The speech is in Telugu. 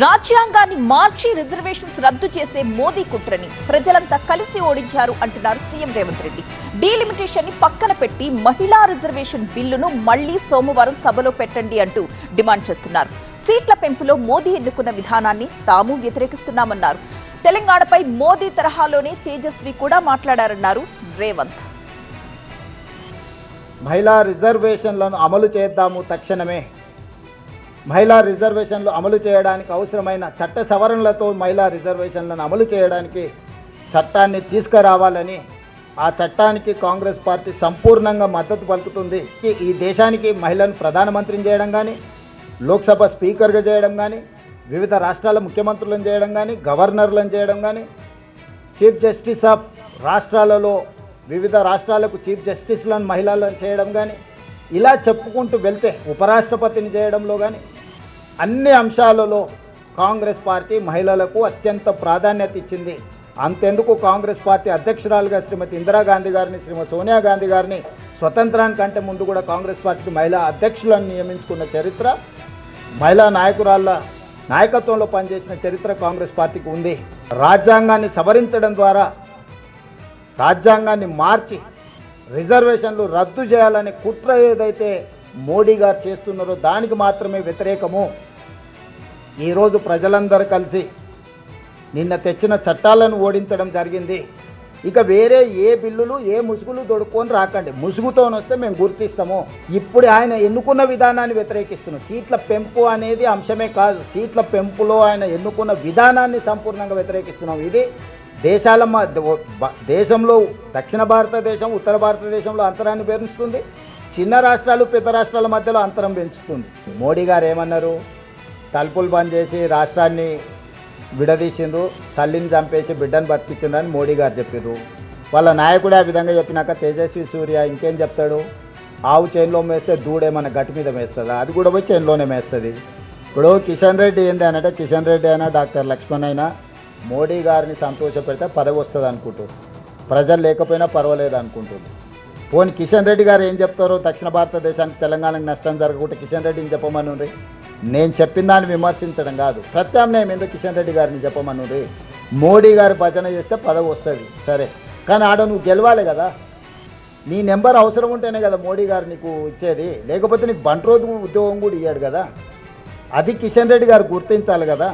రాజ్యాంగాన్ని మార్చి రిజర్వేషన్స్ రద్దు చేసే మోదీ కుట్రని ప్రజలంతా కలిసి ఓడించారు అంటున్నారు సీఎం రేవంత్ రెడ్డి. డీలిమిటేషన్ ని పక్కన పెట్టి మహిళా రిజర్వేషన్ బిల్లును మళ్లీ సోమవారం సభలో పెట్టండి అంటూ డిమాండ్ చేస్తున్నారు. సీట్ల పెంపులో మోదీ ఎన్నుకున్న విధానాన్ని తాము వ్యతిరేకిస్తున్నామన్నారు. తెలంగాణపై మోదీ తరహాలోనే తేజస్వి కూడా మాట్లాడారన్నారు రేవంత్. మహిళా రిజర్వేషన్లను అమలు చేద్దాము తక్షణమే. మహిళా రిజర్వేషన్లు అమలు చేయడానికి అవసరమైన చట్ట సవరణలతో మహిళా రిజర్వేషన్లను అమలు చేయడానికి చట్టాన్ని తీసుకురావాలని, ఆ చట్టానికి కాంగ్రెస్ పార్టీ సంపూర్ణంగా మద్దతు పలుకుతుంది. ఈ దేశానికి మహిళను ప్రధానమంత్రిని చేయడం కానీ, లోక్సభ స్పీకర్గా చేయడం కానీ, వివిధ రాష్ట్రాల ముఖ్యమంత్రులను చేయడం కానీ, గవర్నర్లను చేయడం కానీ, చీఫ్ జస్టిస్ ఆఫ్ రాష్ట్రాలలో వివిధ రాష్ట్రాలకు చీఫ్ జస్టిస్లను మహిళలను చేయడం కానీ, ఇలా చెప్పుకుంటూ వెళ్తే ఉపరాష్ట్రపతిని చేయడంలో కానీ అన్ని అంశాలలో కాంగ్రెస్ పార్టీ మహిళలకు అత్యంత ప్రాధాన్యత ఇచ్చింది. అంతెందుకు కాంగ్రెస్ పార్టీ అధ్యక్షురాలుగా శ్రీమతి ఇందిరాగాంధీ గారిని, శ్రీమతి సోనియా గాంధీ గారిని స్వతంత్రానికంటే ముందు కూడా కాంగ్రెస్ పార్టీ మహిళా అధ్యక్షులను నియమించుకున్న చరిత్ర, మహిళా నాయకురాళ్ళ నాయకత్వంలో పనిచేసిన చరిత్ర కాంగ్రెస్ పార్టీకి ఉంది. రాజ్యాంగాన్ని సవరించడం ద్వారా, రాజ్యాంగాన్ని మార్చి రిజర్వేషన్లు రద్దు చేయాలనే కుట్ర ఏదైతే మోడీ గారు చేస్తున్నారో దానికి మాత్రమే వ్యతిరేకము. ఈరోజు ప్రజలందరూ కలిసి నిన్న తెచ్చిన చట్టాలను ఓడించడం జరిగింది. ఇక వేరే ఏ బిల్లులు ఏ ముసుగులు దొడుక్కొని రాకండి. ముసుగుతో వస్తే మేము గుర్తిస్తాము. ఇప్పుడు ఆయన ఎన్నుకున్న విధానాన్ని వ్యతిరేకిస్తున్నాం. సీట్ల పెంపు అనేది అంశమే కాదు, సీట్ల పెంపులో ఆయన ఎన్నుకున్న విధానాన్ని సంపూర్ణంగా వ్యతిరేకిస్తున్నాం. ఇది దేశంలో దక్షిణ భారతదేశం, ఉత్తర భారతదేశంలో అంతరాన్ని పెంచుతుంది. చిన్న రాష్ట్రాలు పెద్ద రాష్ట్రాల మధ్యలో అంతరం పెంచుతుంది. మోడీ గారు ఏమన్నారు? తలుపులు బంద్ చేసి రాష్ట్రాన్ని విడదీసిండ్రు, తల్లిని చంపేసి బిడ్డను బతికించిండ్రని మోడీ గారు చెప్పారు. వాళ్ళ నాయకుడే ఆ విధంగా చెప్పినాక తేజస్వి సూర్య ఇంకేం చెప్తాడు? ఆవు చేనులో మేస్తే దూడేమన్నా గట్టి మీద మేస్తుందా? అది కూడా పోయి చేనులోనే మేస్తుంది. ఇప్పుడు కిషన్ రెడ్డి ఏంటి అనంటే, కిషన్ రెడ్డి అయినా డాక్టర్ లక్ష్మణ్ అయినా మోడీ గారిని సంతోషపెడితే పదవి వస్తుంది అనుకుంటారు. ప్రజలు లేకపోయినా పర్వాలేదు అనుకుంటుంది. పోనీ కిషన్ రెడ్డి గారు ఏం చెప్తారో, దక్షిణ భారతదేశానికి తెలంగాణకు నష్టం జరగకుంటే కిషన్ రెడ్డిని చెప్పమనుండ్రి. నేను చెప్పిన దాన్ని విమర్శించడం కాదు, ప్రత్యామ్నాయం ఎందుకు కిషన్ రెడ్డి గారిని చెప్పమనుండ్రి. మోడీ గారి భజన చేస్తే పదవి వస్తుంది సరే, కానీ ఆడ నువ్వు గెలవాలి కదా. నీ నెంబర్ అవసరం ఉంటేనే కదా మోడీ గారు నీకు ఇచ్చేది, లేకపోతే నీకు బంట్రోజు ఉద్యోగం కూడా ఇయ్యాడు కదా. అది కిషన్ రెడ్డి గారు గుర్తించాలి కదా.